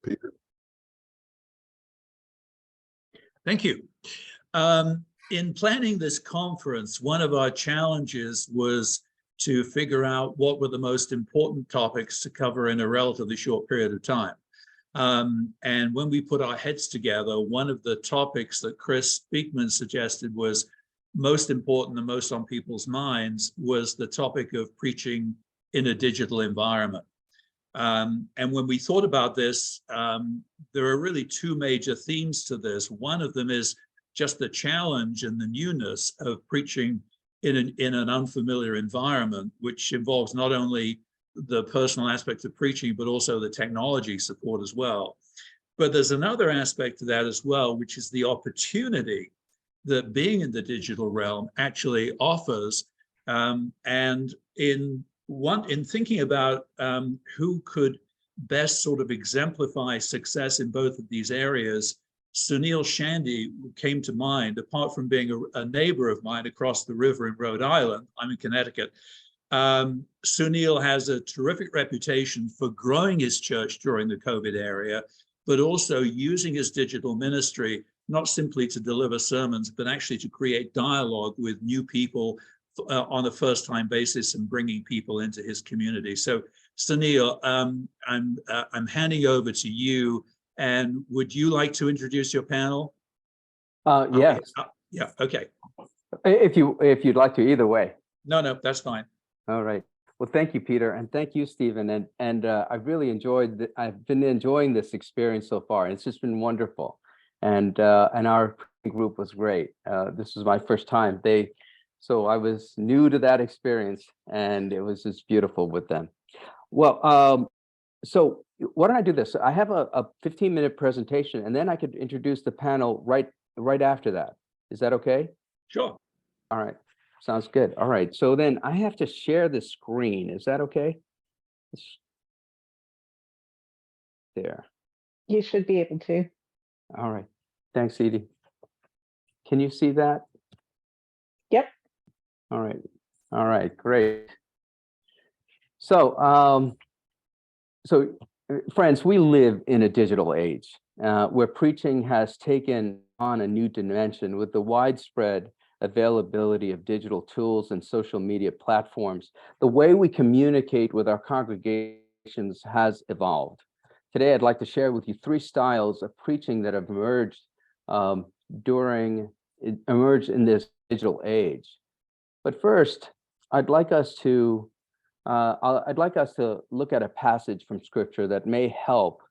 Peter. Thank you. In planning this conference, one of our challenges was to figure out what were the most important topics to cover in a relatively short period of time. And when we put our heads together, one of the topics that Chris Beekman suggested was most important and most on people's minds was the topic of preaching in a digital environment. And when we thought about this, there are really two major themes to this. One of them is just the challenge and the newness of preaching in an unfamiliar environment, which involves not only the personal aspect of preaching, but also the technology support as well. But there's another aspect to that as well, which is the opportunity that being in the digital realm actually offers. And in thinking about who could best sort of exemplify success in both of these areas, Sunil Chandy came to mind. Apart from being a neighbor of mine across the river in Rhode Island, I'm in Connecticut. Sunil has a terrific reputation for growing his church during the COVID era, but also using his digital ministry, not simply to deliver sermons, but actually to create dialogue with new people on a first-time basis and bringing people into his community. So, Sunil, I'm handing over to you. And would you like to introduce your panel? Yes. Yeah. Okay. If you'd like to, either way. No, that's fine. All right. Well, thank you, Peter, and thank you, Stephen. And I've really enjoyed. I've been enjoying this experience so far. It's just been wonderful, and our group was great. This was my first time. So I was new to that experience, and it was just beautiful with them. Well, so why don't I do this? I have a 15-minute presentation, and then I could introduce the panel right after that. Is that okay? Sure. All right. Sounds good. All right. So then I have to share the screen. Is that okay? There. You should be able to. All right. Thanks, Edie. Can you see that? Yep. All right. All right. Great. So, friends, we live in a digital age where preaching has taken on a new dimension with the widespread availability of digital tools and social media platforms. The way we communicate with our congregations has evolved. Today, I'd like to share with you 3 styles of preaching that have emerged in this digital age. But first, I'd like us to look at a passage from Scripture that may help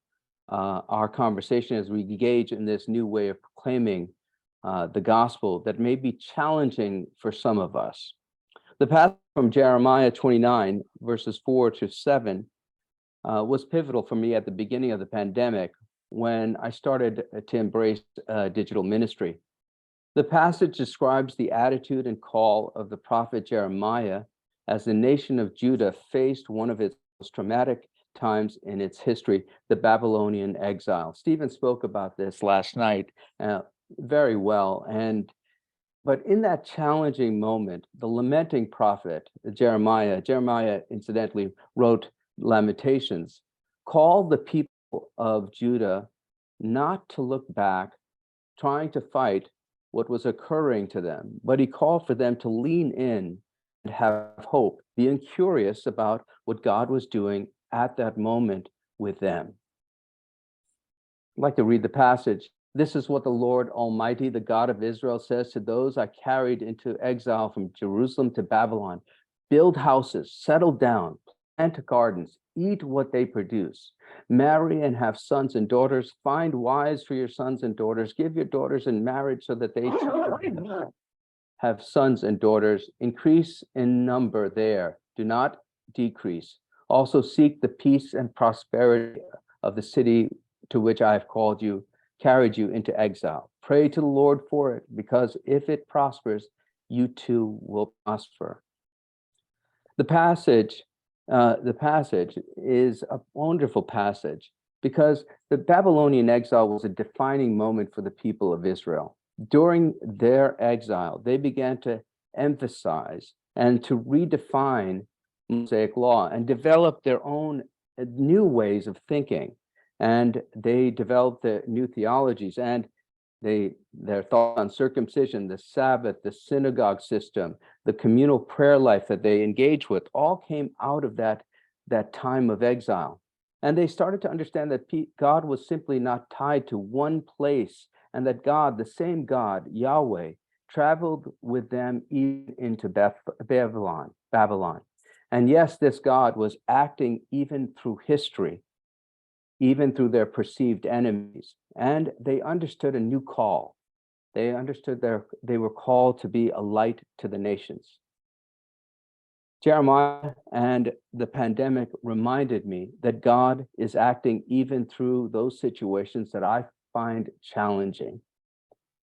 our conversation as we engage in this new way of proclaiming the gospel that may be challenging for some of us. The passage from Jeremiah 29, verses 4-7, was pivotal for me at the beginning of the pandemic when I started to embrace digital ministry. The passage describes the attitude and call of the prophet Jeremiah as the nation of Judah faced one of its most traumatic times in its history, the Babylonian exile. Stephen spoke about this last night very well. But in that challenging moment, the lamenting prophet, Jeremiah incidentally wrote Lamentations, called the people of Judah not to look back, trying to fight what was occurring to them, but he called for them to lean in and have hope, being curious about what God was doing at that moment with them. I'd like to read the passage. This is what the Lord Almighty, the God of Israel, says to those I carried into exile from Jerusalem to Babylon: build houses, settle down, plant gardens, eat what they produce, marry and have sons and daughters, find wives for your sons and daughters, give your daughters in marriage so that they too have sons and daughters, increase in number there, do not decrease. Also seek the peace and prosperity of the city to which I have called you, carried you into exile. Pray to the Lord for it, because if it prospers, you too will prosper. The passage is a wonderful passage because the Babylonian exile was a defining moment for the people of Israel. During their exile, they began to emphasize and to redefine Mosaic law and develop their own new ways of thinking. and they developed the new theologies, and their thought on circumcision, the Sabbath, the synagogue system, the communal prayer life that they engage with, all came out of that time of exile. And they started to understand that God was simply not tied to one place, and that God, the same God, Yahweh, traveled with them even into Babylon. And yes, this God was acting even through history, even through their perceived enemies. And they understood a new call. They understood they were called to be a light to the nations. Jeremiah and the pandemic reminded me that God is acting even through those situations that I find challenging.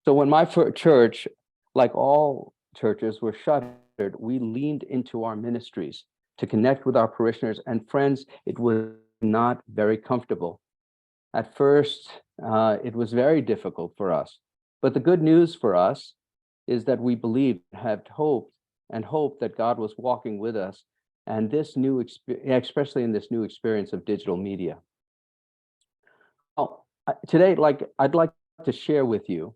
So when my church, like all churches, were shuttered, we leaned into our ministries to connect with our parishioners and friends. It was not very comfortable. At first, it was very difficult for us. But the good news for us is that we believed, had hope, and hoped that God was walking with us, and this new especially in this new experience of digital media. Well, today, I'd like to share with you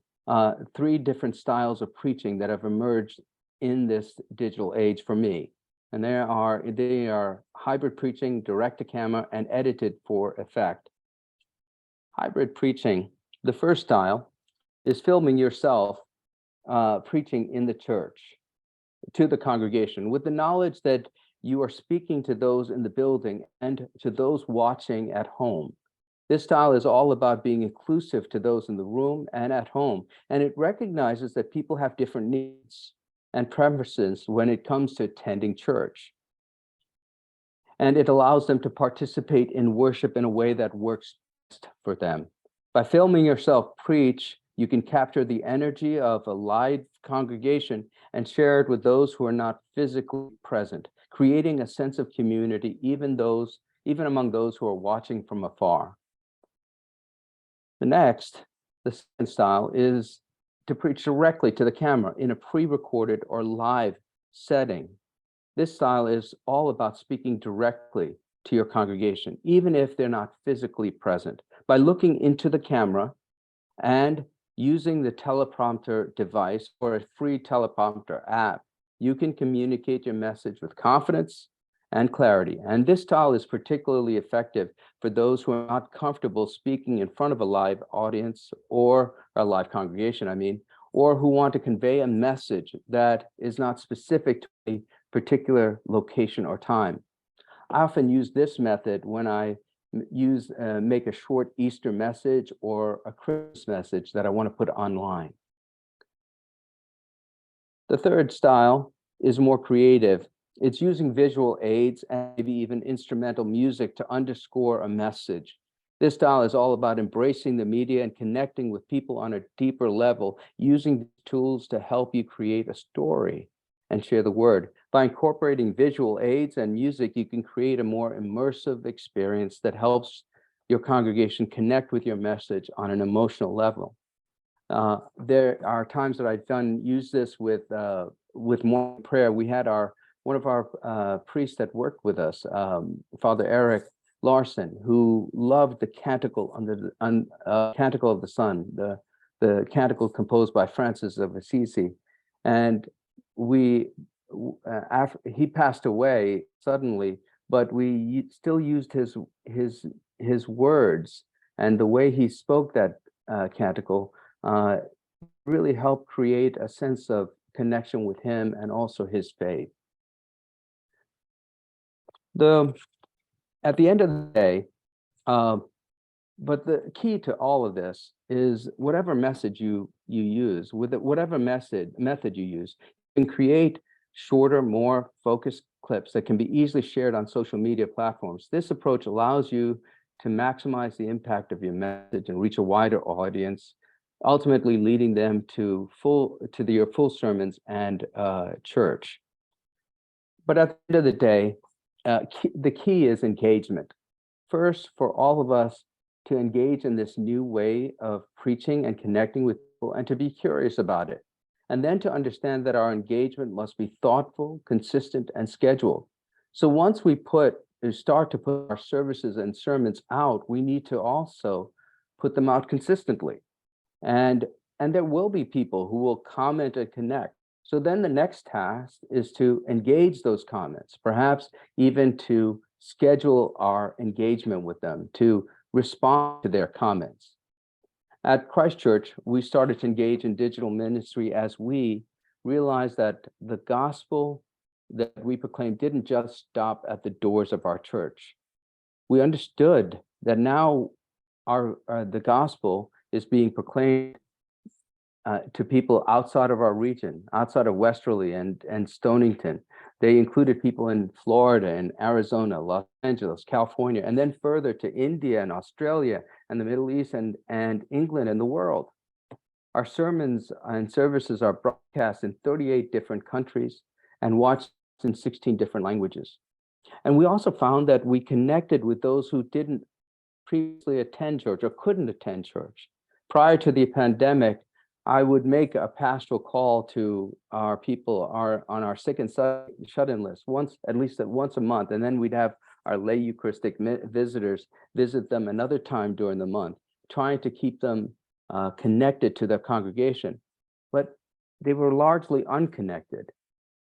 3 different styles of preaching that have emerged in this digital age for me. And they are hybrid preaching, direct to camera, and edited for effect. Hybrid preaching, the first style, is filming yourself preaching in the church to the congregation with the knowledge that you are speaking to those in the building and to those watching at home. This style is all about being inclusive to those in the room and at home, and it recognizes that people have different needs and preferences when it comes to attending church. And it allows them to participate in worship in a way that works best for them. By filming yourself preach, you can capture the energy of a live congregation and share it with those who are not physically present, creating a sense of community, even among those who are watching from afar. The second style, is to preach directly to the camera in a pre-recorded or live setting. This style is all about speaking directly to your congregation, even if they're not physically present. By looking into the camera and using the teleprompter device or a free teleprompter app, you can communicate your message with confidence and clarity. And this style is particularly effective for those who are not comfortable speaking in front of a live audience or a live congregation, or who want to convey a message that is not specific to a particular location or time. I often use this method when I make a short Easter message or a Christmas message that I want to put online. The third style is more creative. It's using visual aids and maybe even instrumental music to underscore a message. This style is all about embracing the media and connecting with people on a deeper level, using tools to help you create a story and share the word. By incorporating visual aids and music, you can create a more immersive experience that helps your congregation connect with your message on an emotional level. There are times that I've used this with morning prayer. We had one of our priests that worked with us, Father Eric Larson, who loved the canticle Canticle of the Sun, the canticle composed by Francis of Assisi, and after he passed away suddenly, but we still used his words, and the way he spoke that canticle really helped create a sense of connection with him and also his faith. At the end of the day, but the key to all of this is whatever message you use, whatever method you use, you can create shorter, more focused clips that can be easily shared on social media platforms. This approach allows you to maximize the impact of your message and reach a wider audience, ultimately leading them to your full sermons and church. But at the end of the day, the key is engagement. First, for all of us to engage in this new way of preaching and connecting with people and to be curious about it. And then to understand that our engagement must be thoughtful, consistent, and scheduled. So once we put start to put our services and sermons out, we need to also put them out consistently. And there will be people who will comment and connect. So then the next task is to engage those comments, perhaps even to schedule our engagement with them, to respond to their comments. At Christ Church, we started to engage in digital ministry as we realized that the gospel that we proclaimed didn't just stop at the doors of our church. We understood that now the gospel is being proclaimed to people outside of our region, outside of Westerly and Stonington. They included people in Florida and Arizona, Los Angeles, California, and then further to India and Australia and the Middle East and England and the world. Our sermons and services are broadcast in 38 different countries and watched in 16 different languages. And we also found that we connected with those who didn't previously attend church or couldn't attend church. Prior to the pandemic, I would make a pastoral call to our people on our sick and shut-in list at least once a month, and then we'd have our lay Eucharistic visitors visit them another time during the month, trying to keep them connected to their congregation. But they were largely unconnected.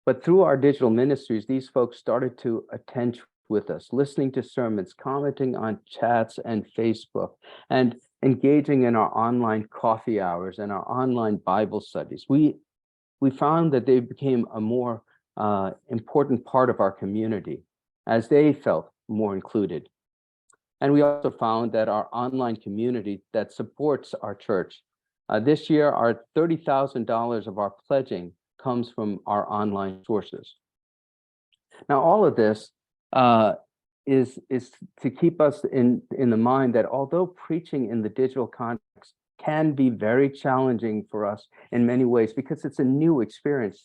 But through our digital ministries, these folks started to attend with us, listening to sermons, commenting on chats and Facebook, and engaging in our online coffee hours and our online Bible studies. We found that they became a more important part of our community as they felt more included. And we also found that our online community that supports our church, this year, our $30,000 of our pledging comes from our online sources. Now, all of this is to keep us in the mind that although preaching in the digital context can be very challenging for us in many ways because it's a new experience,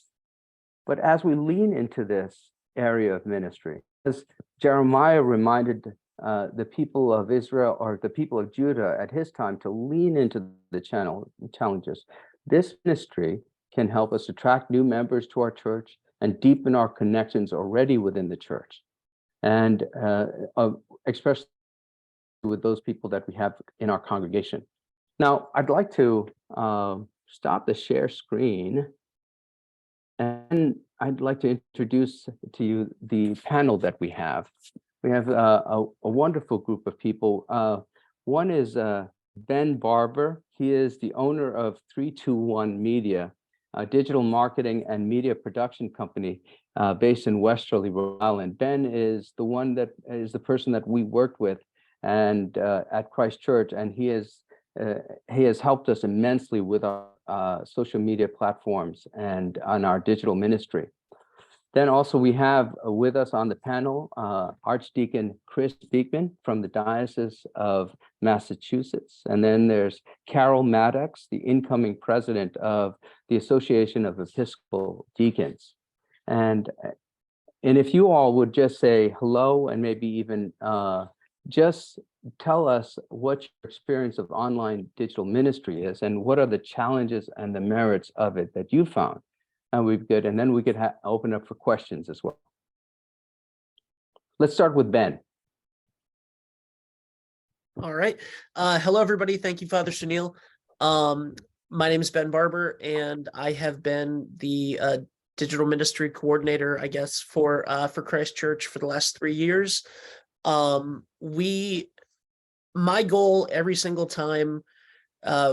but as we lean into this area of ministry, as Jeremiah reminded the people of Israel or the people of Judah at his time to lean into the challenges, this ministry can help us attract new members to our church and deepen our connections already within the church. And especially with those people that we have in our congregation. Now, I'd like to stop the share screen, and I'd like to introduce to you the panel that we have. We have a wonderful group of people. One is Ben Barber. He is the owner of 321 Media, a digital marketing and media production company based in Westerly, Rhode Island. Ben is the person that we worked with and at Christ Church, and he has helped us immensely with our social media platforms and on our digital ministry. Then also we have with us on the panel Archdeacon Chris Beekman from the Diocese of Massachusetts. And then there's Carol Maddox, the incoming president of the Association of Episcopal Deacons. And if you all would just say hello and maybe even just tell us what your experience of online digital ministry is and what are the challenges and the merits of it that you found. And then we could open up for questions as well. Let's start with Ben. All right. Hello, everybody. Thank you, Father Sunil. My name is Ben Barber, and I have been the digital ministry coordinator, I guess, for Christ Church for the last 3 years. My goal every single time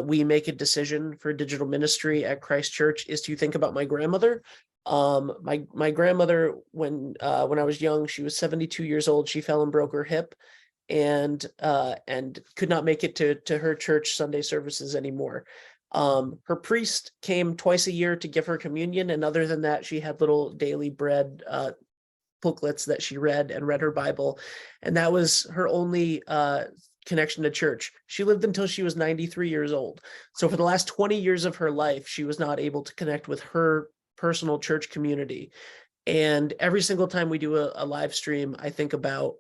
we make a decision for digital ministry at Christ Church is to think about my grandmother. My grandmother, when I was young, she was 72 years old. She fell and broke her hip, and could not make it to her church Sunday services anymore. Her priest came twice a year to give her communion, and other than that, she had little daily bread booklets that she read her Bible, and that was her only connection to church. She lived until she was 93 years old. So for the last 20 years of her life, she was not able to connect with her personal church community. And every single time we do a live stream, I think about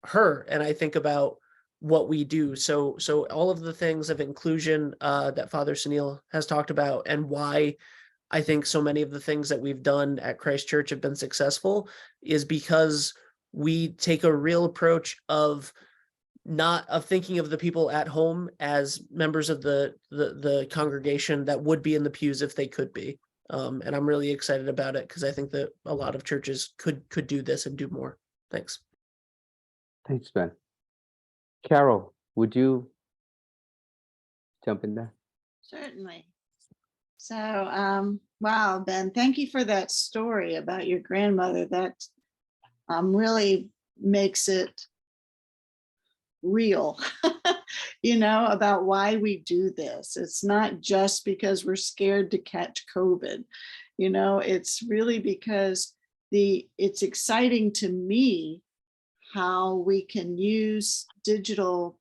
her, and I think about what we do. So all of the things of inclusion that Father Sunil has talked about, and why I think so many of the things that we've done at Christ Church have been successful, is because we take a real approach of not of thinking of the people at home as members of the congregation that would be in the pews if they could be. And I'm really excited about it because I think that a lot of churches could do this and do more. Thanks. Thanks, Ben. Carol, would you jump in there? Certainly. So, wow, Ben, thank you for that story about your grandmother. That really makes it real, about why we do this. It's not just because we're scared to catch COVID. It's really because it's exciting to me how we can use digital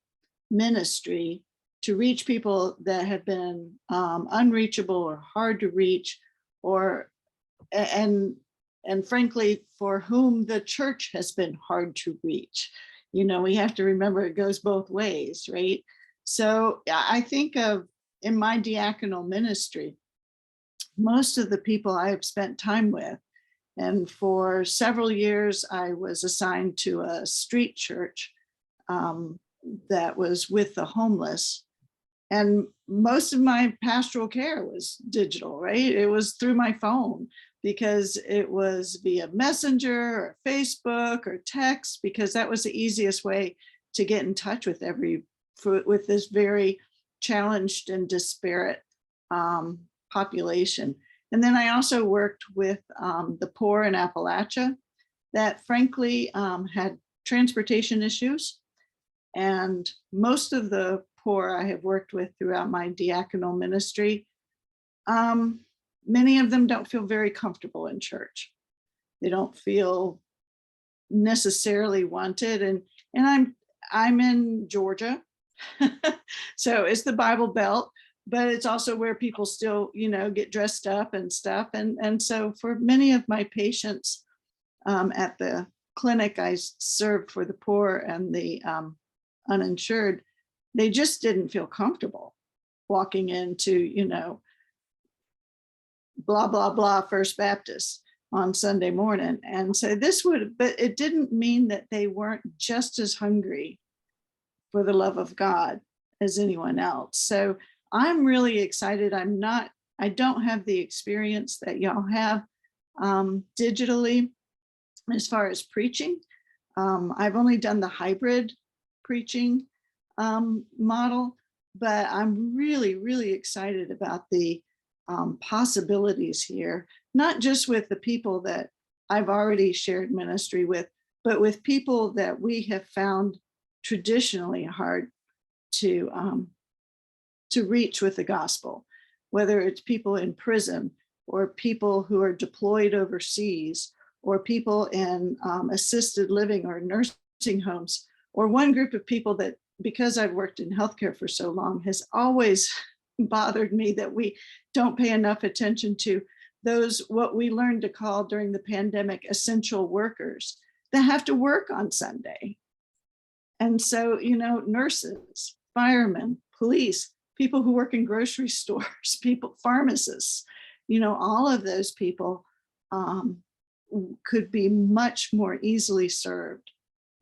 ministry to reach people that have been unreachable or hard to reach, and frankly, for whom the church has been hard to reach. We have to remember it goes both ways, right? So I think of, in my diaconal ministry, most of the people I have spent time with, and for several years, I was assigned to a street church that was with the homeless. And most of my pastoral care was digital, right? It was through my phone, because it was via Messenger or Facebook or text, because that was the easiest way to get in touch with with this very challenged and disparate population. And then I also worked with the poor in Appalachia that frankly had transportation issues. And most of the poor I have worked with throughout my diaconal ministry, many of them don't feel very comfortable in church. They don't feel necessarily wanted. And I'm in Georgia. So it's the Bible Belt, but it's also where people still, get dressed up and stuff. And so for many of my patients at the clinic I served for the poor and the uninsured, they just didn't feel comfortable walking into, blah, blah, blah, First Baptist on Sunday morning. And so but it didn't mean that they weren't just as hungry for the love of God as anyone else. So I'm really excited. I don't have the experience that y'all have digitally as far as preaching. I've only done the hybrid preaching model, but I'm really, really excited about the possibilities here, not just with the people that I've already shared ministry with, but with people that we have found traditionally hard to reach with the gospel, whether it's people in prison or people who are deployed overseas or people in assisted living or nursing homes, or one group of people that, because I've worked in healthcare for so long, has always bothered me that we don't pay enough attention to those, what we learned to call during the pandemic, essential workers that have to work on Sunday. And so, nurses, firemen, police, people who work in grocery stores, pharmacists, all of those people could be much more easily served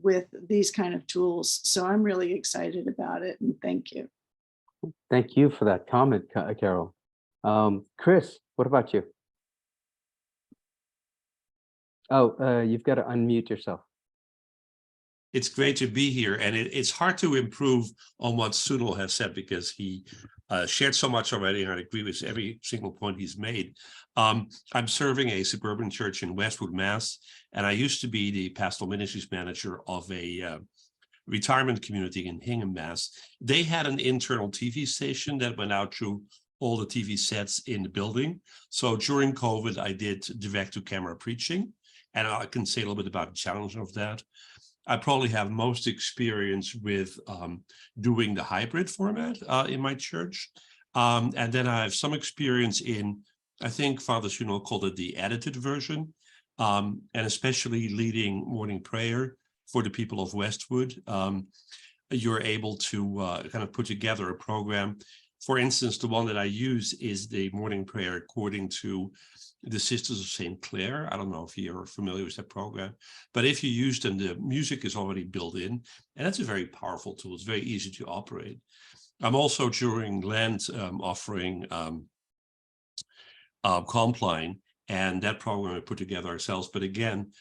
with these kind of tools. So I'm really excited about it, and thank you. Thank you for that comment, Carol. Chris, what about you? Oh, you've got to unmute yourself. It's great to be here, and it's hard to improve on what Sunil has said, because he shared so much already, and I agree with every single point he's made. I'm serving a suburban church in Westwood, Mass, and I used to be the pastoral ministries manager of a retirement community in Hingham, Mass. They had an internal TV station that went out through all the TV sets in the building. So during COVID, I did direct-to-camera preaching, and I can say a little bit about the challenge of that. I probably have most experience with doing the hybrid format in my church. And then I have some experience in, I think Father Sunil called it the edited version, and especially leading morning prayer for the people of Westwood. You're able to kind of put together a program For instance, the one that I use is the morning prayer according to the Sisters of St. Clair. I don't know if you're familiar with that program, but if you use them, the music is already built in, and that's a very powerful tool. It's very easy to operate. I'm also during Lent offering Compline, and that program we put together ourselves. But again,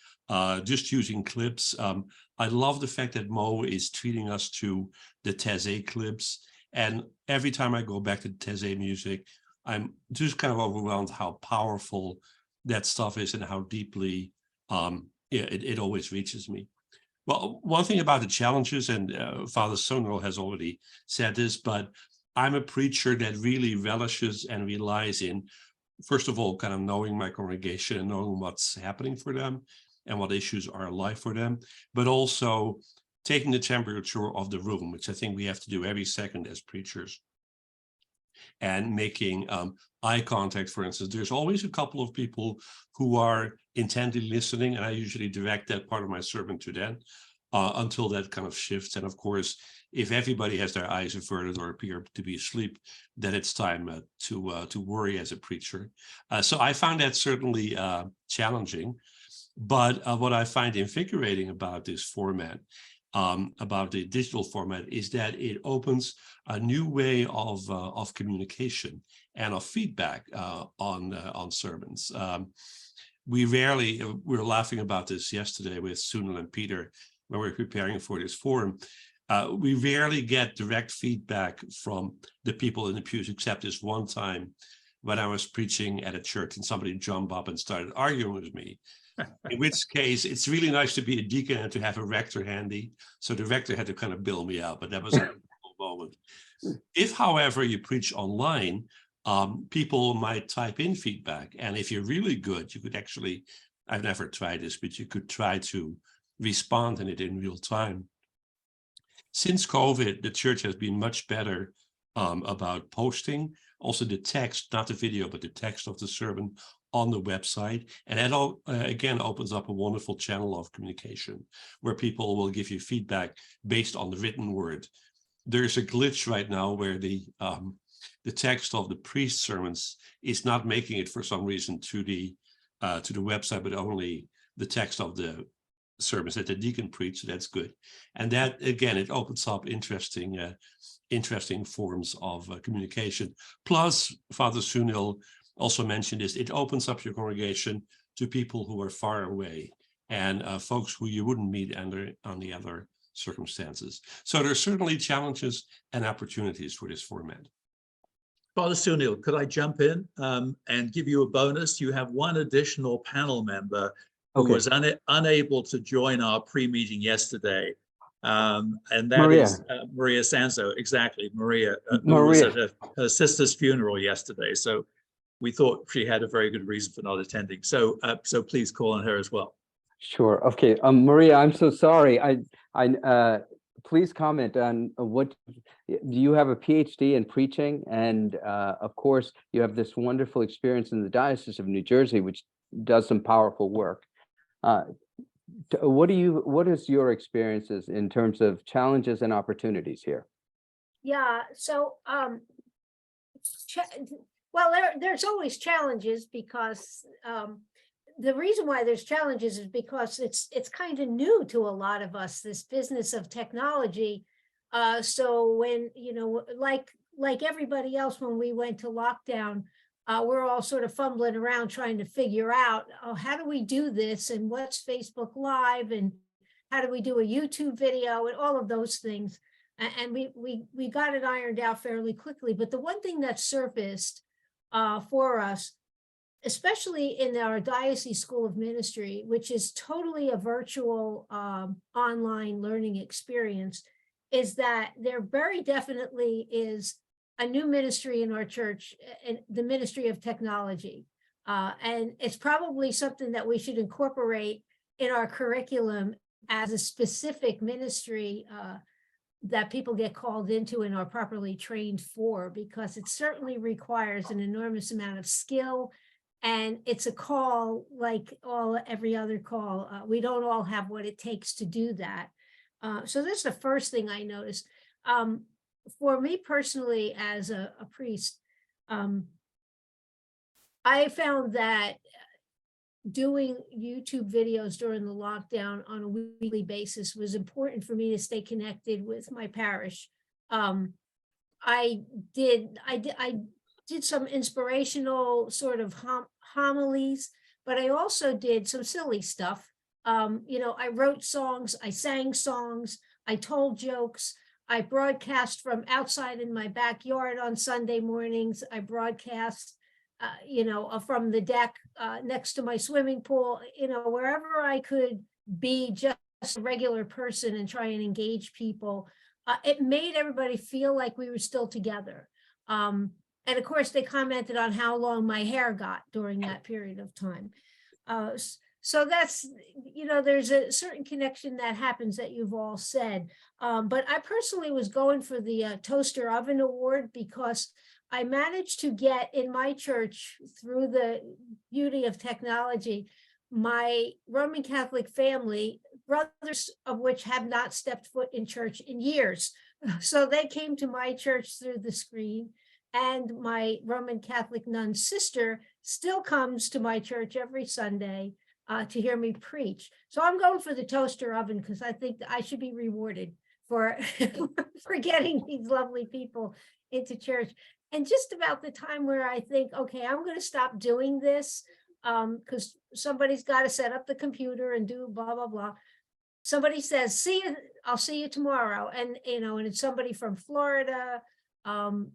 just using clips. I love the fact that Mo is treating us to the Taizé clips. And every time I go back to the Taizé music, I'm just kind of overwhelmed how powerful that stuff is and how deeply it always reaches me. Well, one thing about the challenges, and Father Sunil has already said this, but I'm a preacher that really relishes and relies in, first of all, kind of knowing my congregation and knowing what's happening for them and what issues are alive for them, but also taking the temperature of the room, which I think we have to do every second as preachers, and making eye contact. For instance, there's always a couple of people who are intently listening, and I usually direct that part of my sermon to them until that kind of shifts. And of course, if everybody has their eyes averted or appear to be asleep, then it's time to worry as a preacher. So I found that certainly challenging. But what I find invigorating about this format, about the digital format, is that it opens a new way of communication and of feedback on sermons. We were laughing about this yesterday with Sunil and Peter when we were preparing for this forum. We rarely get direct feedback from the people in the pews, except this one time when I was preaching at a church and somebody jumped up and started arguing with me. In which case, it's really nice to be a deacon and to have a rector handy. So the rector had to kind of bail me out, but that was a moment. If, however, you preach online, people might type in feedback. And if you're really good, you could actually, I've never tried this, but you could try to respond in it in real time. Since COVID, the church has been much better about posting also the text, not the video, but the text of the sermon on the website. And that all, again, opens up a wonderful channel of communication where people will give you feedback based on the written word. There's a glitch right now where the text of the priest sermons is not making it for some reason to the website, but only the text of the sermons that the deacon preached. So that's good. And that, again, it opens up interesting forms of communication. Plus, Father Sunil also mentioned this, it opens up your congregation to people who are far away and folks who you wouldn't meet under the other circumstances. So there are certainly challenges and opportunities for this format. Father Sunil, could I jump in and give you a bonus? You have one additional panel member who was unable to join our pre-meeting yesterday. And that Maria. is Maria Sanzo, exactly, Maria, who was at her sister's funeral yesterday. So we thought she had a very good reason for not attending. So so please call on her as well. Sure. Okay. Maria, I'm so sorry. Please comment on what, do you have a PhD in preaching? And of course, you have this wonderful experience in the Diocese of New Jersey, which does some powerful work. What is your experiences in terms of challenges and opportunities here? Yeah, so well, there's always challenges because the reason why there's challenges is because it's kind of new to a lot of us, this business of technology. So when, you know, like everybody else, when we went to lockdown, we're all sort of fumbling around trying to figure out, oh, how do we do this? And what's Facebook Live? And how do we do a YouTube video? And all of those things. And we got it ironed out fairly quickly. But the one thing that surfaced for us, especially in our Diocese School of Ministry, which is totally a virtual online learning experience, is that there very definitely is a new ministry in our church, and the ministry of technology. And it's probably something that we should incorporate in our curriculum as a specific ministry that people get called into and are properly trained for, because it certainly requires an enormous amount of skill. And it's a call like every other call. We don't all have what it takes to do that. So that's the first thing I noticed. for me personally, as a priest, I found that doing YouTube videos during the lockdown on a weekly basis was important for me to stay connected with my parish. I did some inspirational sort of homilies, but I also did some silly stuff. I wrote songs, I sang songs, I told jokes, I broadcast from outside in my backyard on Sunday mornings. I broadcast, from the deck next to my swimming pool, wherever I could be just a regular person and try and engage people. It made everybody feel like we were still together. And of course, they commented on how long my hair got during that period of time. So that's, there's a certain connection that happens that you've all said. But I personally was going for the Toaster Oven Award because I managed to get in my church, through the beauty of technology, my Roman Catholic family, brothers of which have not stepped foot in church in years. So they came to my church through the screen, and my Roman Catholic nun sister still comes to my church every Sunday to hear me preach. So I'm going for the toaster oven because I think I should be rewarded for for getting these lovely people into church. And just about the time where I think, okay, I'm going to stop doing this because somebody's got to set up the computer and do blah, blah, blah. Somebody says, see you, I'll see you tomorrow. And, and it's somebody from Florida, all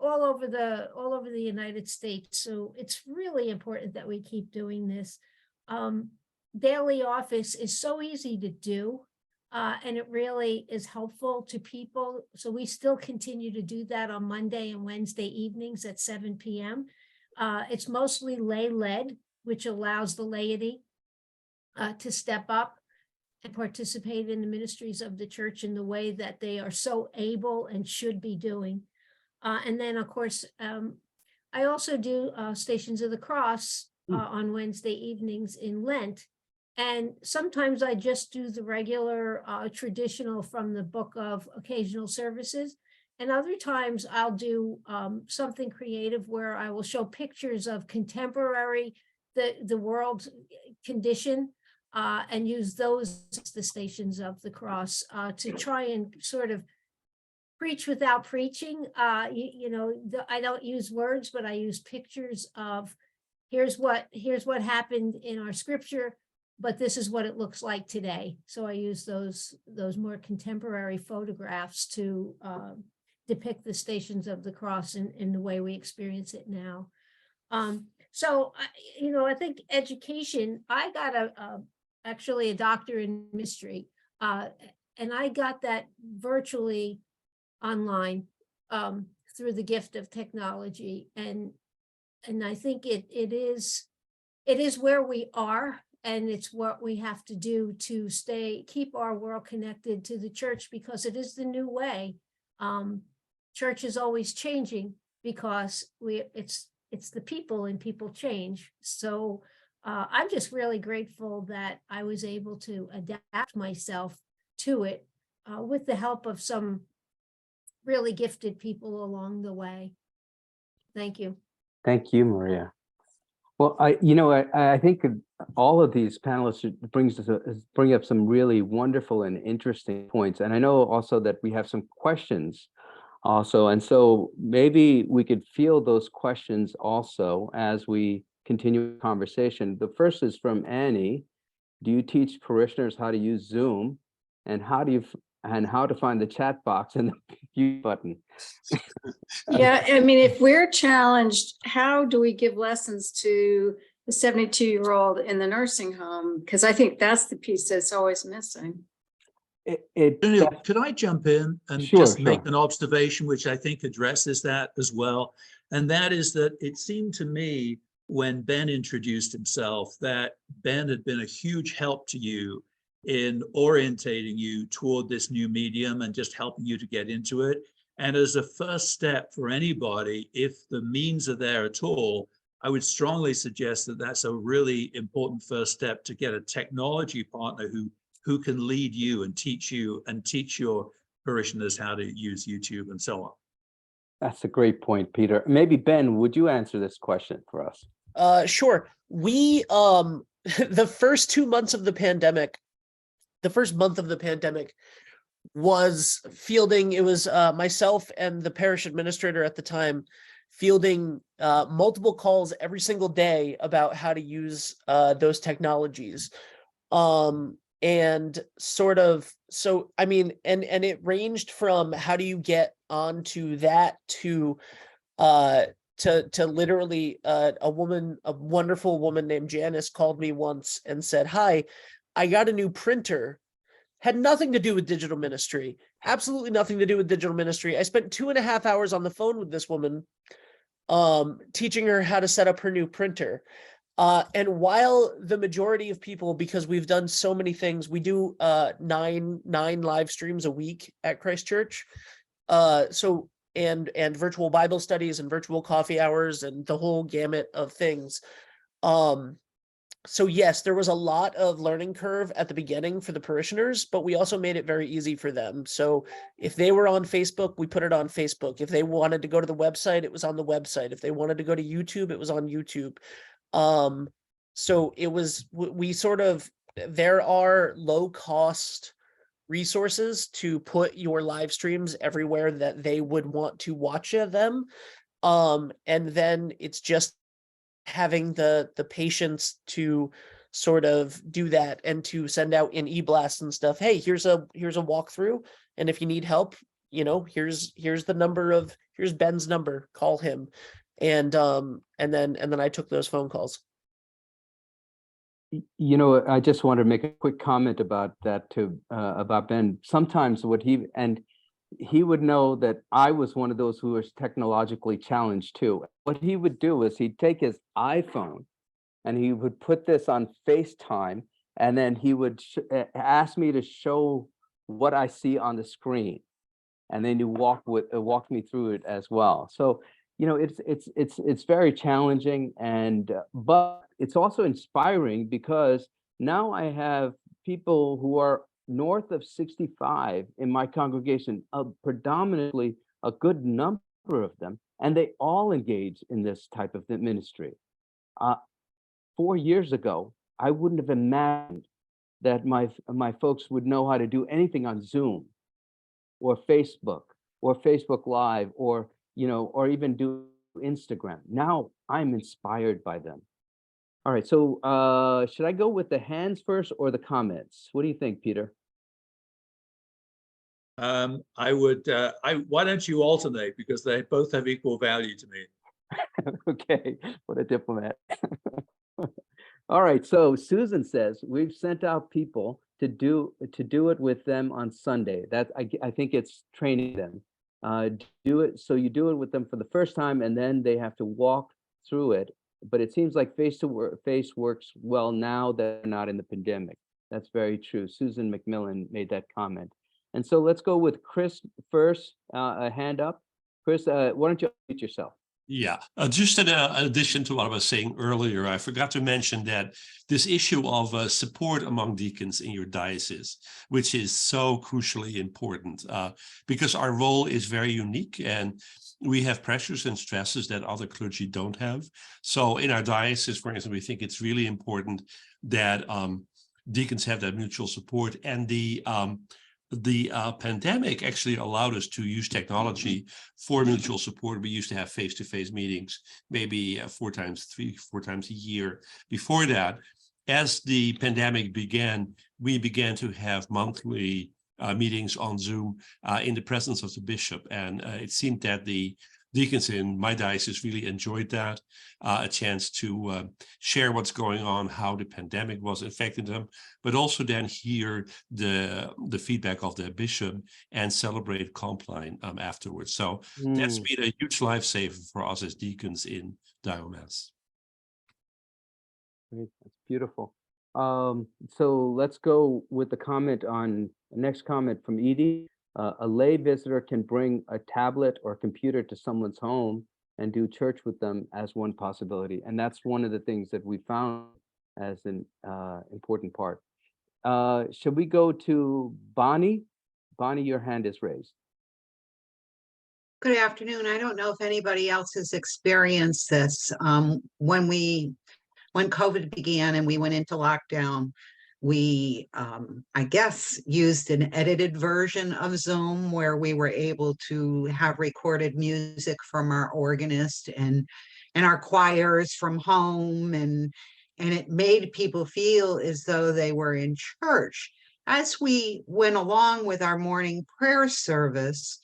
over the United States. So it's really important that we keep doing this. Daily office is so easy to do. And it really is helpful to people. So we still continue to do that on Monday and Wednesday evenings at 7 p.m. It's mostly lay-led, which allows the laity to step up and participate in the ministries of the church in the way that they are so able and should be doing. And then, of course, I also do Stations of the Cross on Wednesday evenings in Lent. And sometimes I just do the regular traditional from the book of occasional services. And other times I'll do something creative where I will show pictures of contemporary, the world condition, and use those as the Stations of the Cross to try and sort of preach without preaching. I don't use words, but I use pictures of here's what happened in our scripture, but this is what it looks like today. So I use those more contemporary photographs to depict the Stations of the Cross in the way we experience it now. So I think education, I got actually a doctor in ministry, and I got that virtually online through the gift of technology. And I think it is where we are, and it's what we have to do to keep our world connected to the church, because it is the new way. Church is always changing because it's the people, and people change. So I'm just really grateful that I was able to adapt myself to it with the help of some really gifted people along the way. Thank you. Thank you, Maria. Well, I think all of these panelists should bring up some really wonderful and interesting points. And I know also that we have some questions also. And so maybe we could field those questions also as we continue the conversation. The first is from Annie. Do you teach parishioners how to use Zoom, and how to find the chat box and the mute button? Yeah, I mean, if we're challenged, how do we give lessons to the 72-year-old in the nursing home? Because I think that's the piece that's always missing. Sunil, could I jump in and Sure. make an observation which I think addresses that as well? And that is that it seemed to me when Ben introduced himself that Ben had been a huge help to you in orientating you toward this new medium and just helping you to get into it. And as a first step for anybody, if the means are there at all, I would strongly suggest that that's a really important first step, to get a technology partner who can lead you and teach your parishioners how to use YouTube and so on. That's a great point, Peter. Maybe Ben, would you answer this question for us? Sure. We the first 2 months of the pandemic, the first month of the pandemic was fielding, it was myself and the parish administrator at the time fielding multiple calls every single day about how to use those technologies. And sort of, so I mean, and it ranged from how do you get onto that to literally a wonderful woman named Janice called me once and said, "Hi, I got a new printer." Had nothing to do with digital ministry, absolutely nothing to do with digital ministry. I spent 2.5 hours on the phone with this woman, teaching her how to set up her new printer. And while the majority of people, because we've done so many things, we do 9 live streams a week at Christ Church. So and virtual Bible studies and virtual coffee hours and the whole gamut of things. So yes, there was a lot of learning curve at the beginning for the parishioners, but we also made it very easy for them. So if they were on Facebook, we put it on Facebook. If they wanted to go to the website, it was on the website. If they wanted to go to YouTube, it was on YouTube. So it was, we sort of, there are low cost resources to put your live streams everywhere that they would want to watch them. And then it's just having the patience to sort of do that and to send out in e-blasts and stuff. Hey, here's a walkthrough, and if you need help, you know, here's the number of, here's Ben's number, call him. And then I took those phone calls. You know, I just want to make a quick comment about that too, about Ben. Sometimes what he would know that I was one of those who was technologically challenged too. What he would do is he'd take his iPhone and he would put this on FaceTime, and then he would ask me to show what I see on the screen, and then he walked me through it as well. So, you know, it's very challenging, and but it's also inspiring because now I have people who are north of 65 in my congregation, predominantly a good number of them, and they all engage in this type of ministry. 4 years ago, I wouldn't have imagined that my folks would know how to do anything on Zoom or Facebook Live, or, you know, or even do Instagram. Now I'm inspired by them. All right, so should I go with the hands first or the comments? What do you think, Peter? I would, why don't you alternate, because they both have equal value to me. Okay, what a diplomat. All right, so Susan says, we've sent out people to do it with them on Sunday. That I think it's training them. Do it, so you do it with them for the first time, and then they have to walk through it. But it seems like face works well now that they're not in the pandemic. That's very true. Susan McMillan made that comment. And so let's go with Chris first, a hand up. Chris, why don't you unmute yourself? Yeah, just in addition to what I was saying earlier, I forgot to mention that this issue of support among deacons in your diocese, which is so crucially important, because our role is very unique and we have pressures and stresses that other clergy don't have. So in our diocese, for instance, we think it's really important that deacons have that mutual support, and the pandemic actually allowed us to use technology for mutual support. We used to have face-to-face meetings, maybe 4 times a year. Before that, as the pandemic began, we began to have monthly meetings on Zoom in the presence of the bishop. And it seemed that the deacons in my diocese really enjoyed that, a chance to share what's going on, how the pandemic was affecting them, but also then hear the feedback of the bishop and celebrate Compline afterwards. So that's been a huge lifesaver for us as deacons in Diomass. Great, that's beautiful. So let's go with the next comment from Edie. A lay visitor can bring a tablet or computer to someone's home and do church with them as one possibility. And that's one of the things that we found as an important part. Should we go to Bonnie? Bonnie, your hand is raised. Good afternoon. I don't know if anybody else has experienced this. When COVID began and we went into lockdown, we, I guess, used an edited version of Zoom where we were able to have recorded music from our organist and our choirs from home, and it made people feel as though they were in church. As we went along with our morning prayer service,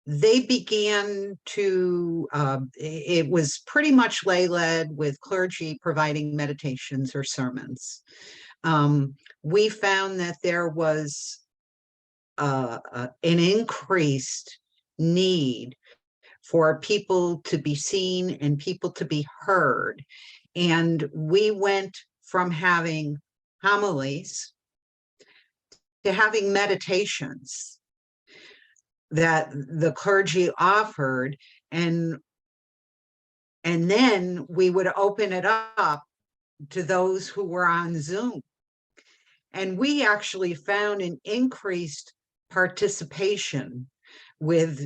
they began to, it was pretty much lay-led with clergy providing meditations or sermons. We found that there was an increased need for people to be seen and people to be heard. And we went from having homilies to having meditations that the clergy offered, and then we would open it up to those who were on Zoom. And we actually found an increased participation with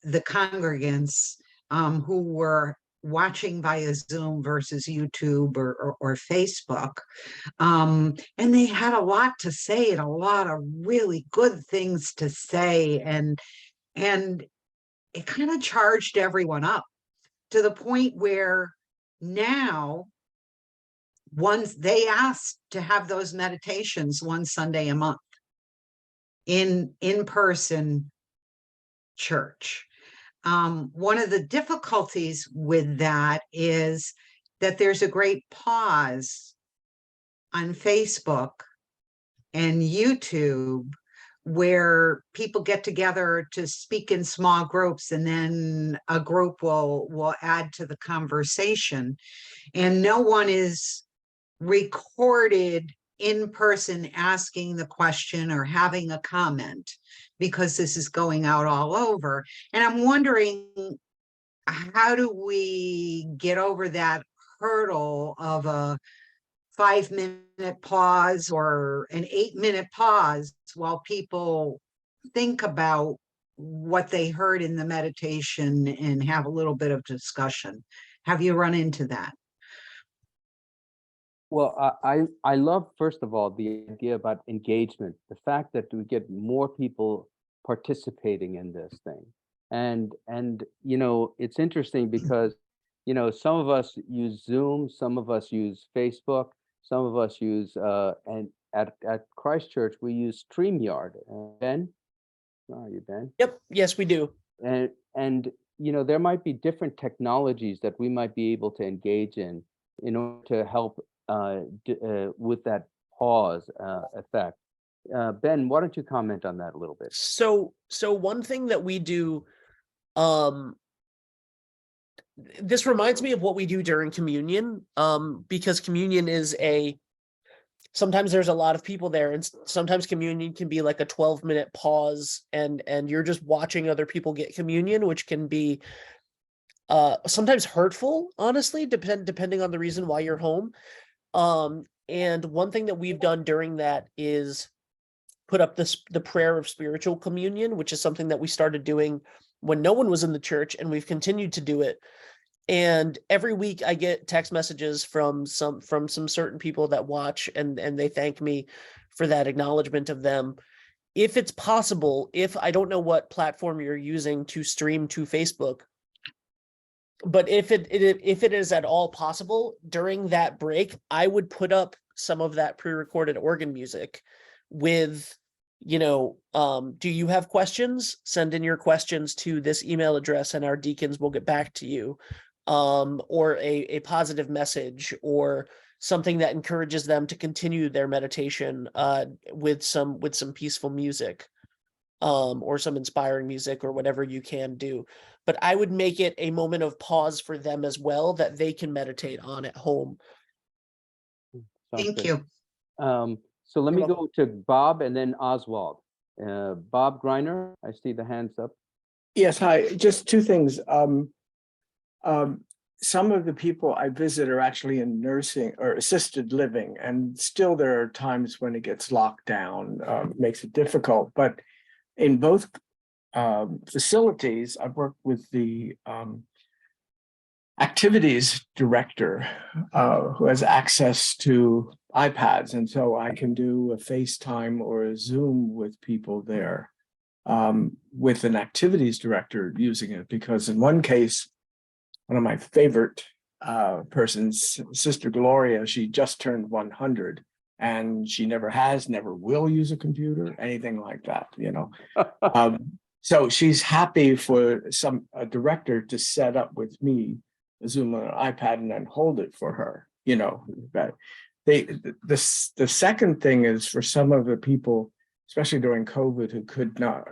the congregants who were watching via Zoom versus YouTube or Facebook. And they had a lot to say and a lot of really good things to say. And it kind of charged everyone up to the point where now once they asked to have those meditations one Sunday a month in person church. One of the difficulties with that is that there's a great pause on Facebook and YouTube where people get together to speak in small groups, and then a group will add to the conversation, and no one is recorded in person asking the question or having a comment, because this is going out all over. And I'm wondering, how do we get over that hurdle of a 5-minute pause or an 8-minute pause while people think about what they heard in the meditation and have a little bit of discussion? Have you run into that? Well, I love, first of all, the idea about engagement, the fact that we get more people participating in this thing. And you know, it's interesting because, you know, some of us use Zoom, some of us use Facebook, some of us use, and at Christ Church, we use StreamYard. Ben? Oh, you Ben? Yep. Yes, we do. And you know, there might be different technologies that we might be able to engage in order to help with that pause effect. Ben, why don't you comment on that a little bit? So one thing that we do, this reminds me of what we do during communion, because communion is sometimes there's a lot of people there, and sometimes communion can be like a 12-minute pause, and you're just watching other people get communion, which can be sometimes hurtful, honestly, depending on the reason why you're home. And one thing that we've done during that is put up the prayer of spiritual communion, which is something that we started doing when no one was in the church, and we've continued to do it. And every week I get text messages from some certain people that watch, and they thank me for that acknowledgement of them. If it's possible, if I don't know what platform you're using to stream to Facebook, but if it is at all possible, during that break, I would put up some of that pre-recorded organ music with, you know, do you have questions? Send in your questions to this email address and our deacons will get back to you. Or a positive message, or something that encourages them to continue their meditation with some peaceful music, or some inspiring music, or whatever you can do. But I would make it a moment of pause for them as well, that they can meditate on at home. Thank you. So let me go to Bob and then Oswald. Bob Greiner, I see the hands up. Yes, hi. Just two things. some of the people I visit are actually in nursing or assisted living, and still there are times when it gets locked down, makes it difficult. But in both facilities, I've worked with the activities director who has access to iPads, and so I can do a FaceTime or a Zoom with people there with an activities director using it, because in one case, one of my favorite persons, Sister Gloria, she just turned 100 and she never has, never will use a computer, anything like that, you know. So she's happy for a director to set up with me a Zoom on an iPad and then hold it for her, you know. But the second thing is, for some of the people, especially during COVID, who could not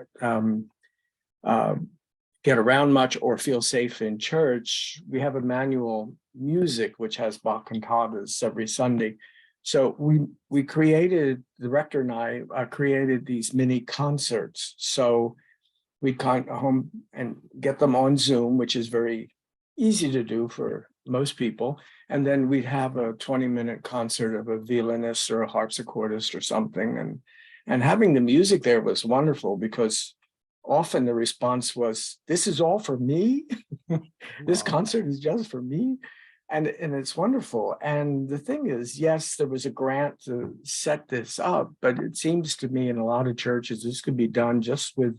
get around much or feel safe in church, we have Emmanuel Music, which has Bach cantatas every Sunday. So we created, the rector and I created these mini concerts. So we'd come home and get them on Zoom, which is very easy to do for most people. And then we'd have a 20-minute concert of a violinist or a harpsichordist or something. And having the music there was wonderful, because often the response was, this is all for me? This concert is just for me? And it's wonderful. And the thing is, yes, there was a grant to set this up, but it seems to me in a lot of churches, this could be done just with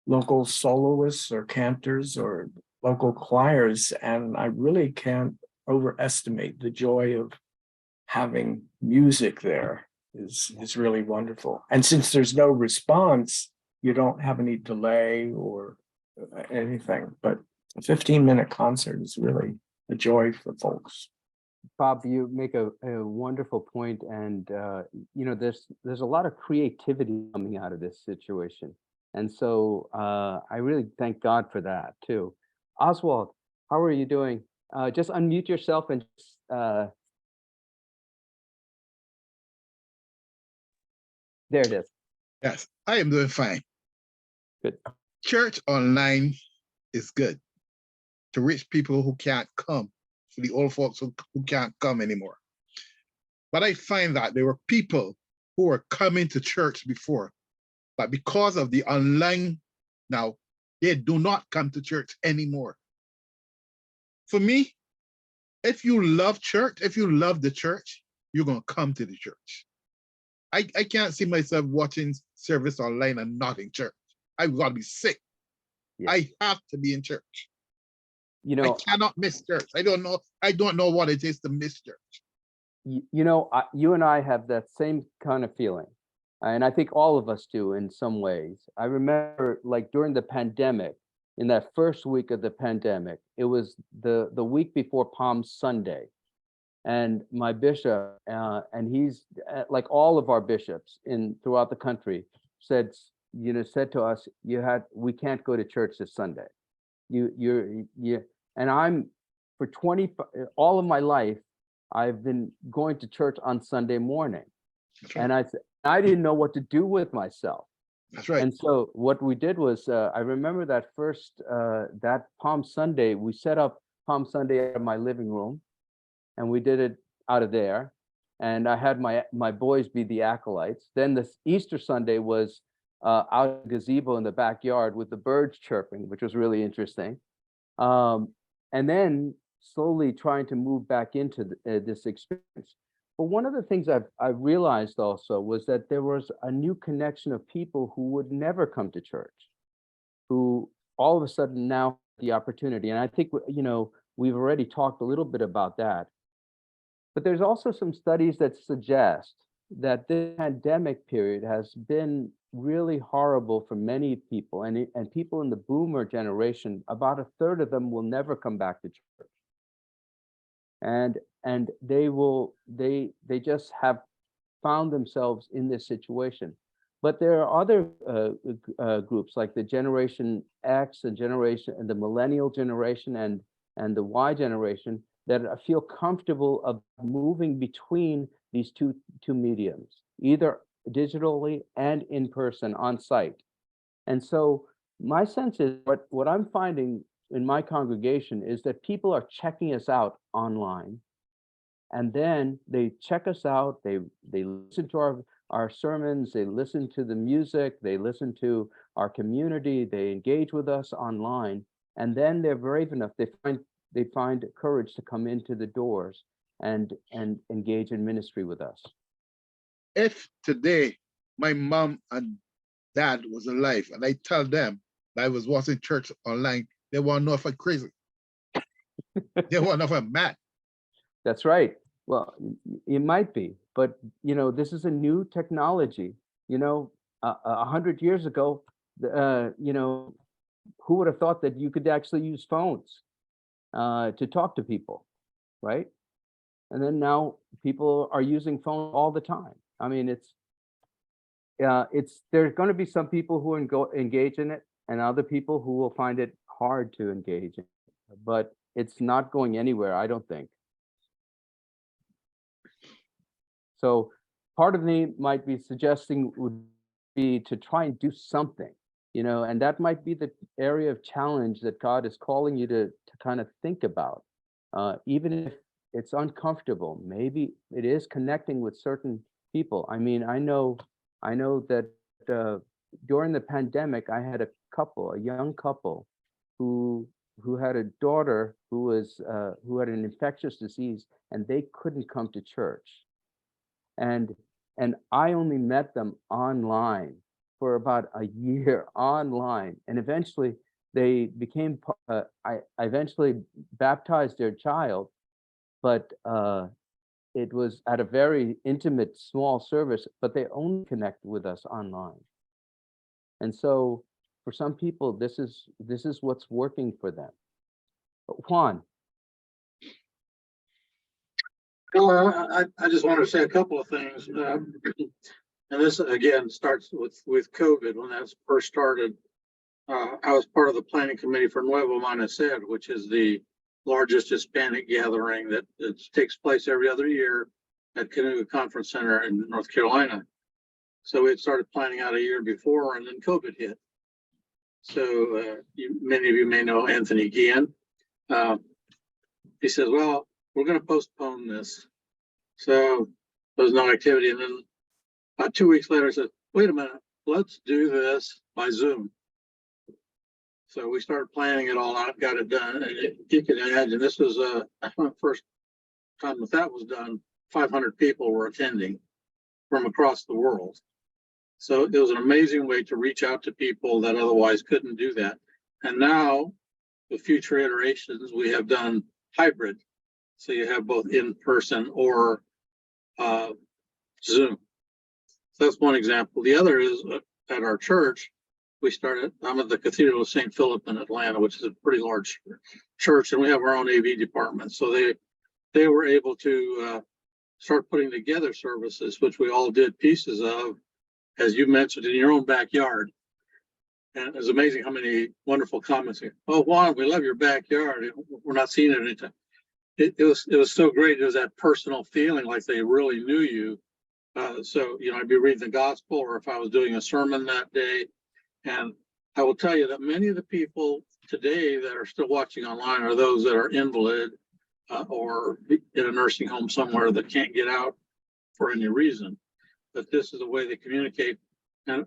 local soloists or cantors or local choirs. And I really can't overestimate the joy of having music there. Is really wonderful. And since there's no response, you don't have any delay or anything, but a 15-minute concert is really a joy for folks. Bob, you make a wonderful point, and you know, there's a lot of creativity coming out of this situation, and so I really thank God for that too. Oswald, how are you doing? Just unmute yourself and there it is. Yes, I am doing fine. Good. Church online is good to reach people who can't come, to the old folks who can't come anymore. But I find that there were people who were coming to church before, but because of the online now, they do not come to church anymore. For me, if you love church, if you love the church, you're going to come to the church. I can't see myself watching service online and not in church. I've got to be sick. Yes. I have to be in church. You know, I cannot miss church. I don't know what it is to miss church. You know, you and I have that same kind of feeling. And I think all of us do in some ways. I remember, like, during the pandemic, in that first week of the pandemic, it was the week before Palm Sunday. And my bishop, and he's like all of our bishops throughout the country, said to us, we can't go to church this Sunday. And I'm for all of my life, I've been going to church on Sunday morning. Right. And I didn't know what to do with myself. That's right. And so what we did was, I remember that that Palm Sunday, we set up Palm Sunday out of my living room, and we did it out of there. And I had my boys be the acolytes. Then the Easter Sunday was out in the gazebo in the backyard with the birds chirping, which was really interesting. And then slowly trying to move back into this experience. But one of the things I realized also was that there was a new connection of people who would never come to church, who all of a sudden now have the opportunity. And I think, you know, we've already talked a little bit about that. But there's also some studies that suggest that this pandemic period has been really horrible for many people, and people in the boomer generation, about a third of them will never come back to church. And they just have found themselves in this situation. But there are other groups like the Generation X and the Millennial generation and the Y generation that feel comfortable of moving between these two mediums, either digitally and in person on site. And so my sense is what I'm finding in my congregation is that people are checking us out online. And then they check us out, they listen to our sermons, they listen to the music, they listen to our community, they engage with us online, and then they're brave enough, they find courage to come into the doors and engage in ministry with us. If today my mom and dad was alive and I tell them that I was watching church online, they want to know if I'm crazy. They want to know if I'm mad. That's right. Well, it might be, but this is a new technology. 100 years ago, who would have thought that you could actually use phones to talk to people, right? And then now people are using phones all the time. I mean, there's going to be some people who engage in it, and other people who will find it hard to engage in, but it's not going anywhere, I don't think. So part of me might be suggesting would be to try and do something, and that might be the area of challenge that God is calling you to kind of think about. Even if it's uncomfortable, maybe it is connecting with certain people. I mean, I know that during the pandemic, I had a young couple who had a daughter who had an infectious disease, and they couldn't come to church. And I only met them online for about a year online, and eventually they became. I eventually baptized their child, but it was at a very intimate, small service. But they only connect with us online, and so for some people, this is what's working for them. Juan. I just want to say a couple of things. And this again starts with COVID. When that first started, I was part of the planning committee for Nuevo Amanecer, which is the largest Hispanic gathering that takes place every other year at Canoga Conference Center in North Carolina. So we had started planning out a year before, and then COVID hit. So many of you may know Anthony Guillen. He says, well, we're going to postpone this. So there was no activity. And then about 2 weeks later, I said, wait a minute, let's do this by Zoom. So we started planning it all out, got it done. And you can imagine this was the first time that was done. 500 people were attending from across the world. So it was an amazing way to reach out to people that otherwise couldn't do that. And now with future iterations, we have done hybrid. So you have both in person or Zoom. So that's one example. The other is at our church, I'm at the Cathedral of St. Philip in Atlanta, which is a pretty large church, and we have our own AV department. So they were able to start putting together services, which we all did pieces of, as you mentioned, in your own backyard. And it's amazing how many wonderful comments. Oh, Juan, we love your backyard. We're not seeing it anytime. It was so great. It was that personal feeling like they really knew you. So, I'd be reading the gospel, or if I was doing a sermon that day. And I will tell you that many of the people today that are still watching online are those that are invalid or in a nursing home somewhere that can't get out for any reason. But this is the way they communicate. And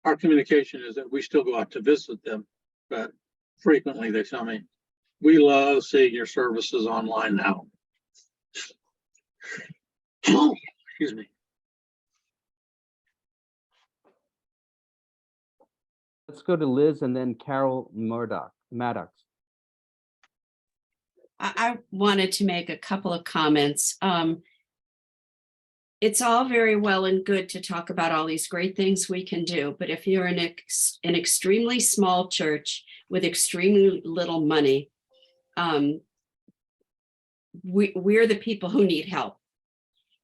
our communication is that we still go out to visit them, but frequently they tell me, we love seeing your services online now. Excuse me. Let's go to Liz and then Carol Maddox. I wanted to make a couple of comments. It's all very well and good to talk about all these great things we can do, but if you're in an extremely small church with extremely little money, we're the people who need help.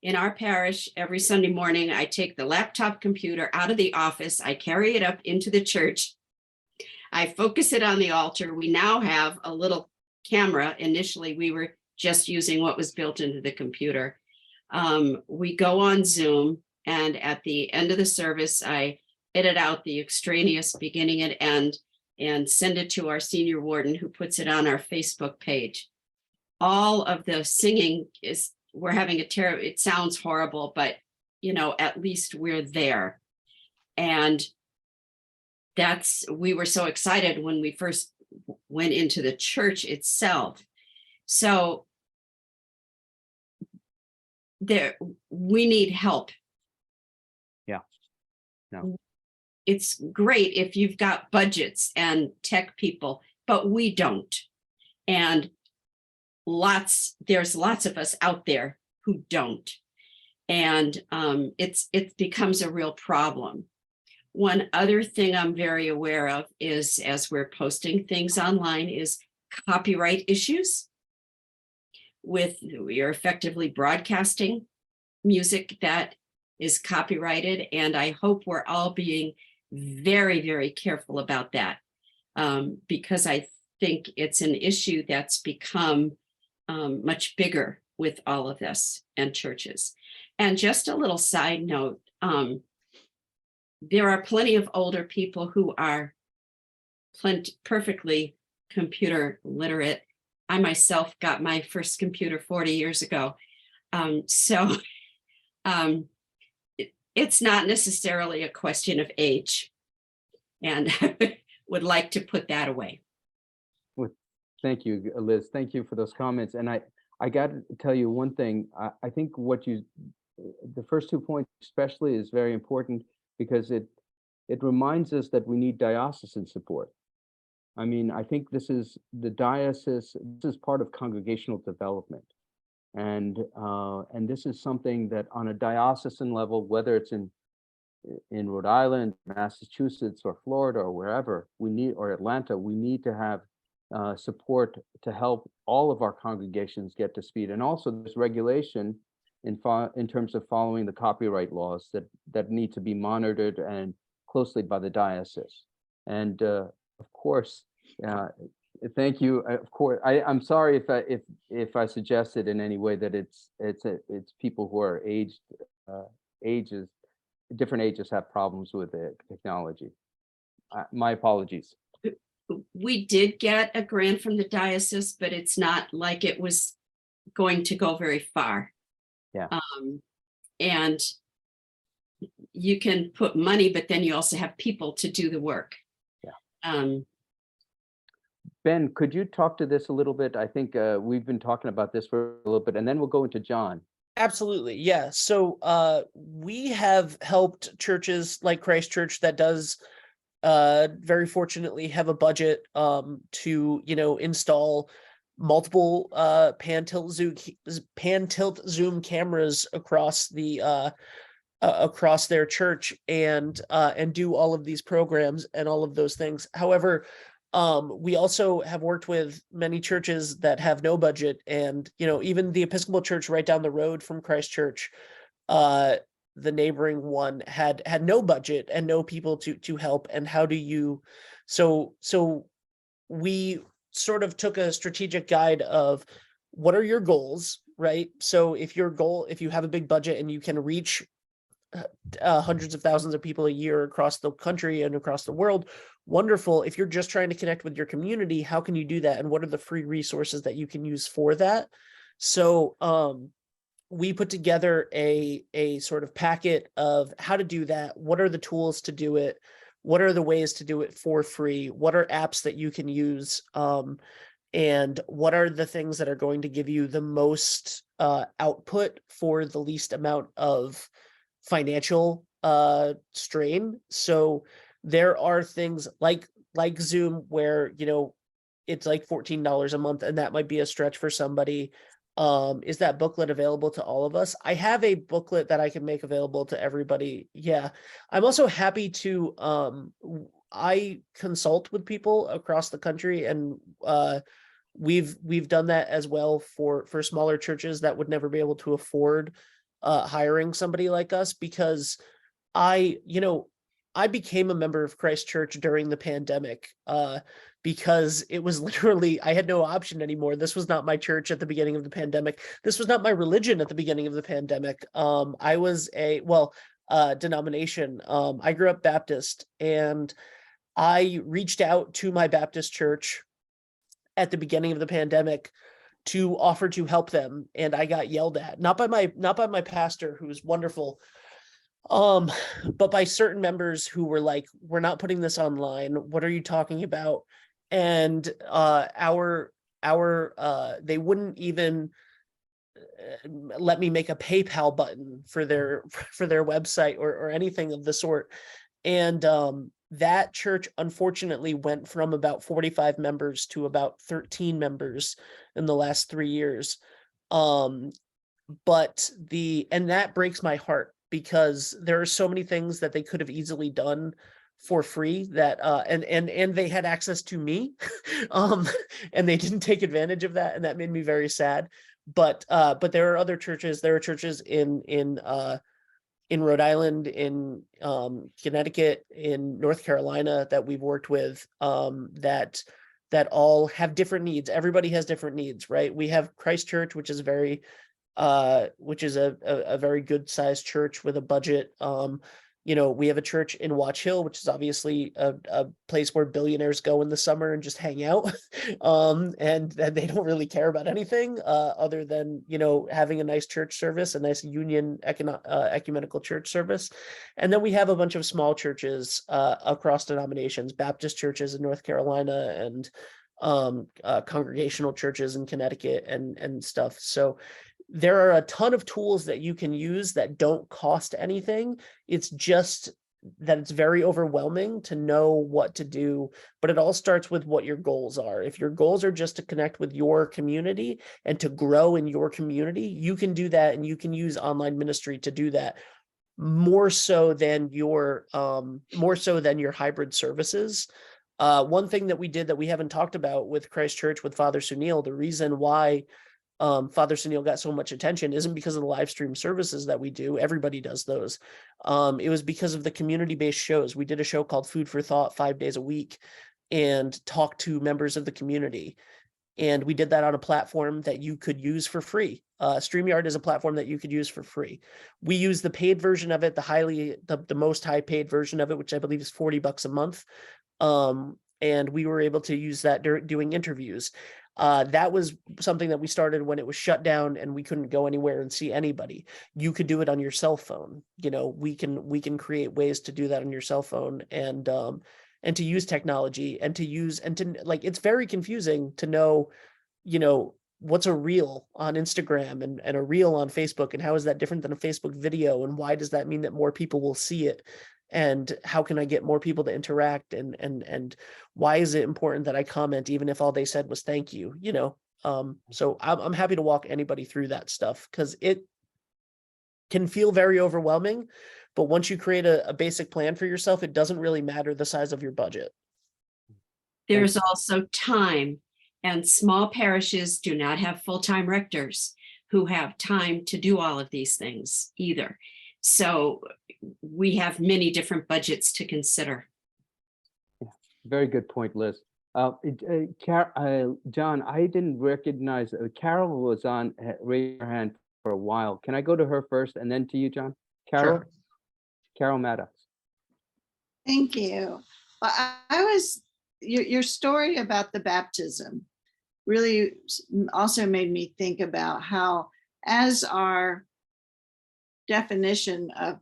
In our parish, every Sunday morning, I take the laptop computer out of the office, I carry it up into the church, I focus it on the altar. We now have a little camera. Initially, we were just using what was built into the computer. We go on Zoom, and at the end of the service, I edit out the extraneous beginning and end, and send it to our senior warden, who puts it on our Facebook page. All of the singing is, we're having a terrible, it sounds horrible, but you know, at least we're there. And we were so excited when we first went into the church itself. So we need help. Yeah. No. It's great if you've got budgets and tech people, but we don't. And there's lots of us out there who don't. And it becomes a real problem. One other thing I'm very aware of is, as we're posting things online, is copyright issues. We are effectively broadcasting music that is copyrighted, and I hope we're all being very, very careful about that, because I think it's an issue that's become much bigger with all of this and churches. And just a little side note, there are plenty of older people who are perfectly computer literate. I myself got my first computer 40 years ago. So it's not necessarily a question of age, and would like to put that away. Well, thank you, Liz. Thank you for those comments. And I got to tell you one thing. I think the first 2 points especially is very important, because it reminds us that we need diocesan support. I mean, I think this is the diocese, this is part of congregational development. And this is something that on a diocesan level, whether it's in Rhode Island, Massachusetts, or Florida, or wherever, or Atlanta, we need to have support to help all of our congregations get to speed. And also there's regulation in terms of following the copyright laws that need to be monitored and closely by the diocese. And of course, thank you. Of course, I'm sorry if I suggested in any way that it's people who are different ages have problems with the technology. My apologies. We did get a grant from the diocese, but it's not like it was going to go very far. Yeah. And you can put money, but then you also have people to do the work. Yeah. Ben, could you talk to this a little bit? I think we've been talking about this for a little bit, and then we'll go into John. Absolutely. Yeah. So we have helped churches like Christ Church that does very fortunately have a budget to, install multiple pan-tilt zoom cameras across their church and do all of these programs and all of those things. However, we also have worked with many churches that have no budget, and even the Episcopal Church right down the road from Christ Church, the neighboring one had no budget and no people to help. And how do you so we sort of took a strategic guide of what are your goals, right? So if you have a big budget and you can reach hundreds of thousands of people a year across the country and across the world, wonderful. If you're just trying to connect with your community, how can you do that? And what are the free resources that you can use for that? So we put together a sort of packet of how to do that. What are the tools to do it? What are the ways to do it for free? What are apps that you can use? And what are the things that are going to give you the most output for the least amount of financial strain? So there are things like Zoom where, it's like $14 a month, and that might be a stretch for somebody. Is that booklet available to all of us? I have a booklet that I can make available to everybody. Yeah. I'm also happy to, I consult with people across the country, and we've done that as well for smaller churches that would never be able to afford hiring somebody like us, because I became a member of Christ Church during the pandemic because it was literally, I had no option anymore. This was not my church at the beginning of the pandemic. This was not my religion at the beginning of the pandemic. I was denomination. I grew up Baptist, and I reached out to my Baptist church at the beginning of the pandemic to offer to help them, and I got yelled at, not by my pastor, who's wonderful, but by certain members who were like, we're not putting this online, what are you talking about? And they wouldn't even let me make a PayPal button for their website or anything of the sort. And that church unfortunately went from about 45 members to about 13 members in the last 3 years. And that breaks my heart, because there are so many things that they could have easily done for free that and they had access to me and they didn't take advantage of that, and that made me very sad. But there are other churches. There are churches in Rhode Island, in Connecticut, in North Carolina that we've worked with, that all have different needs. Everybody has different needs, right? We have Christ Church, which is a very good sized church with a budget. We have a church in Watch Hill, which is obviously a place where billionaires go in the summer and just hang out. And they don't really care about anything other than, having a nice church service, a nice union ecumenical church service. And then we have a bunch of small churches across denominations, Baptist churches in North Carolina, and congregational churches in Connecticut and stuff. So there are a ton of tools that you can use that don't cost anything. It's just that it's very overwhelming to know what to do, but it all starts with what your goals are. If your goals are just to connect with your community and to grow in your community, you can do that, and you can use online ministry to do that more so than your hybrid services. One thing that we did that we haven't talked about with Christ Church, with Father Sunil, the reason why Father Sunil got so much attention isn't because of the live stream services that we do. Everybody does those. It was because of the community-based shows. We did a show called Food for Thought 5 days a week and talked to members of the community. And we did that on a platform that you could use for free. StreamYard is a platform that you could use for free. We use the paid version of it, the most high paid version of it, which I believe is $40 a month. And we were able to use that doing interviews. That was something that we started when it was shut down and we couldn't go anywhere and see anybody. You could do it on your cell phone. We can create ways to do that on your cell phone, and to use technology, it's very confusing to know, what's a reel on Instagram and a reel on Facebook, and how is that different than a Facebook video, and why does that mean that more people will see it? And how can I get more people to interact? And why is it important that I comment, even if all they said was thank you? So I'm happy to walk anybody through that stuff, because it can feel very overwhelming. But once you create a basic plan for yourself, it doesn't really matter the size of your budget. There's also time, and small parishes do not have full-time rectors who have time to do all of these things either. So we have many different budgets to consider. Yeah, very good point, Liz. John, I didn't recognize Carol was on, raise her hand for a while. Can I go to her first and then to you, John? Carol? Sure. Carol Maddox. Thank you. Your story about the baptism really also made me think about how, as our definition of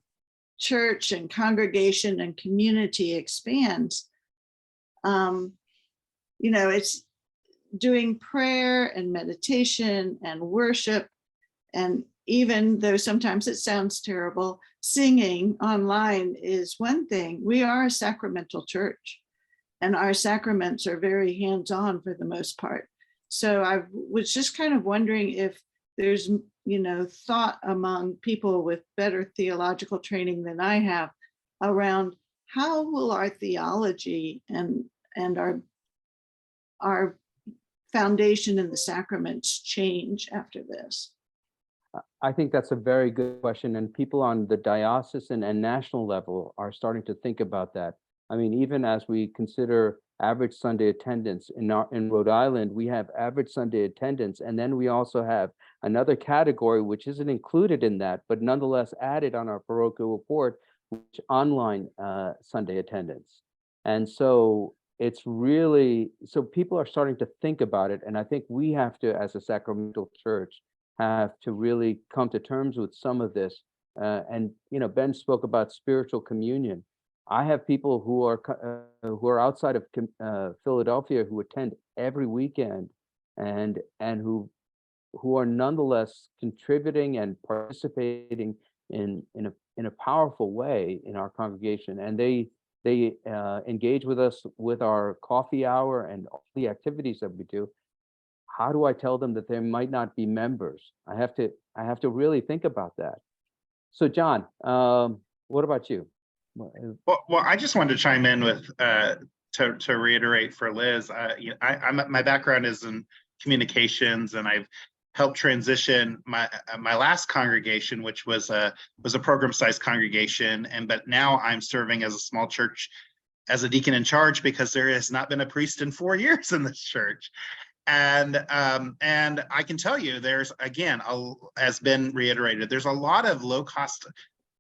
church and congregation and community expands, it's doing prayer and meditation and worship, and even though sometimes it sounds terrible, singing online is one thing. We are a sacramental church, and our sacraments are very hands-on for the most part. So I was just kind of wondering if there's, thought among people with better theological training than I have around how will our theology and our foundation in the sacraments change after this? I think that's a very good question, and people on the diocesan and national level are starting to think about that. I mean, even as we consider average Sunday attendance in Rhode Island, we have average Sunday attendance, and then we also have another category which isn't included in that, but nonetheless added on our parochial report, which online Sunday attendance. And so it's really, so people are starting to think about it. And I think we have to, as a sacramental church, have to really come to terms with some of this. And, you know, Ben spoke about spiritual communion. I have people who are outside of Philadelphia who attend every weekend and who are nonetheless contributing and participating in a powerful way in our congregation. And they engage with us with our coffee hour and all the activities that we do. How do I tell them that they might not be members? I have to really think about that. So John, what about you? Well, I just wanted to chime in with to reiterate for Liz. My background is in communications, and I've helped transition my last congregation, which was a program-sized congregation, but now I'm serving as a small church as a deacon in charge because there has not been a priest in 4 years in this church. And I can tell you, there's, again, has been reiterated, there's a lot of low-cost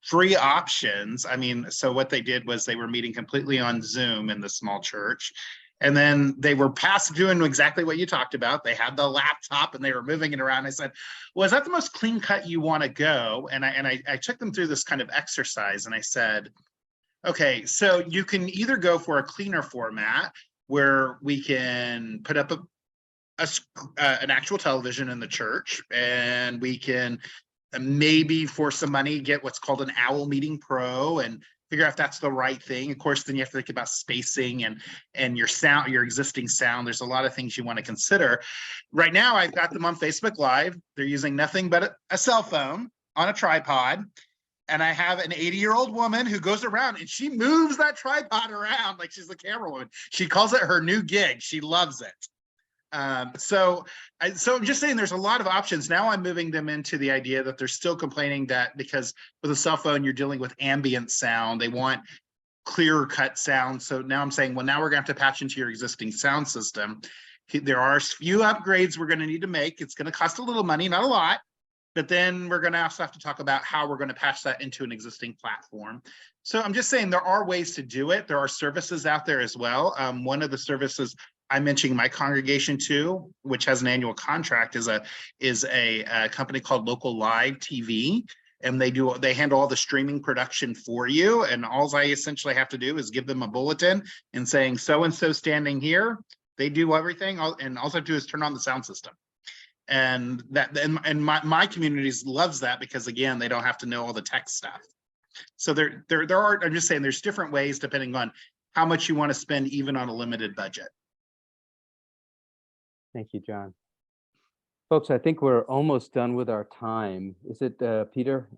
free options. I mean, so what they did was they were meeting completely on Zoom in the small church. And then they were doing exactly what you talked about. They had the laptop and they were moving it around. I said, well, is that the most clean cut you want to go? And I took them through this kind of exercise and I said, okay, so you can either go for a cleaner format where we can put up an actual television in the church, and we can maybe for some money get what's called an Owl Meeting Pro and figure out if that's the right thing. Of course, then you have to think about spacing and your sound, your existing sound. There's a lot of things you want to consider. Right now, I've got them on Facebook Live. They're using nothing but a cell phone on a tripod. And I have an 80-year-old woman who goes around and she moves that tripod around like she's the camera woman. She calls it her new gig. She loves it. So I'm just saying there's a lot of options. Now I'm moving them into the idea that they're still complaining that because with a cell phone, you're dealing with ambient sound. They want clearer cut sound. So now I'm saying, well, now we're gonna have to patch into your existing sound system. There are a few upgrades we're gonna need to make. It's gonna cost a little money, not a lot, but then we're gonna also have to talk about how we're gonna patch that into an existing platform. So I'm just saying there are ways to do it. There are services out there as well. One of the services I'm mentioning my congregation too, which has an annual contract, is a company called Local Live TV, and they handle all the streaming production for you. And all I essentially have to do is give them a bulletin and saying so and so standing here. They do everything, and all I have to do is turn on the sound system. And my community loves that because again, they don't have to know all the tech stuff. So there are. I'm just saying there's different ways depending on how much you want to spend, even on a limited budget. Thank you, John. Folks, I think we're almost done with our time. Is it, Peter?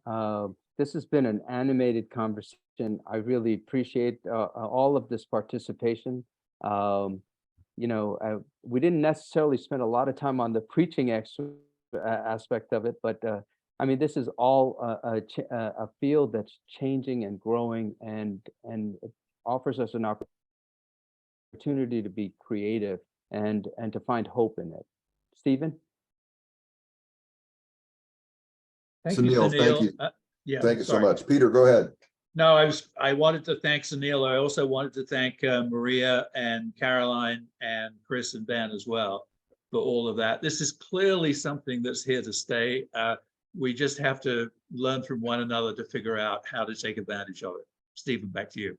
This has been an animated conversation. I really appreciate all of this participation. You know, we didn't necessarily spend a lot of time on the preaching aspect of it, but I mean, this is all a field that's changing and growing, and it offers us an opportunity to be creative and to find hope in it. Stephen? Sunil, thank you. Yeah, thank you sorry. so much. Peter, go ahead. No, I wanted to thank Sunil. I also wanted to thank Maria and Caroline and Chris and Ben as well for all of that. This is clearly something that's here to stay. We just have to learn from one another to figure out how to take advantage of it. Stephen, back to you.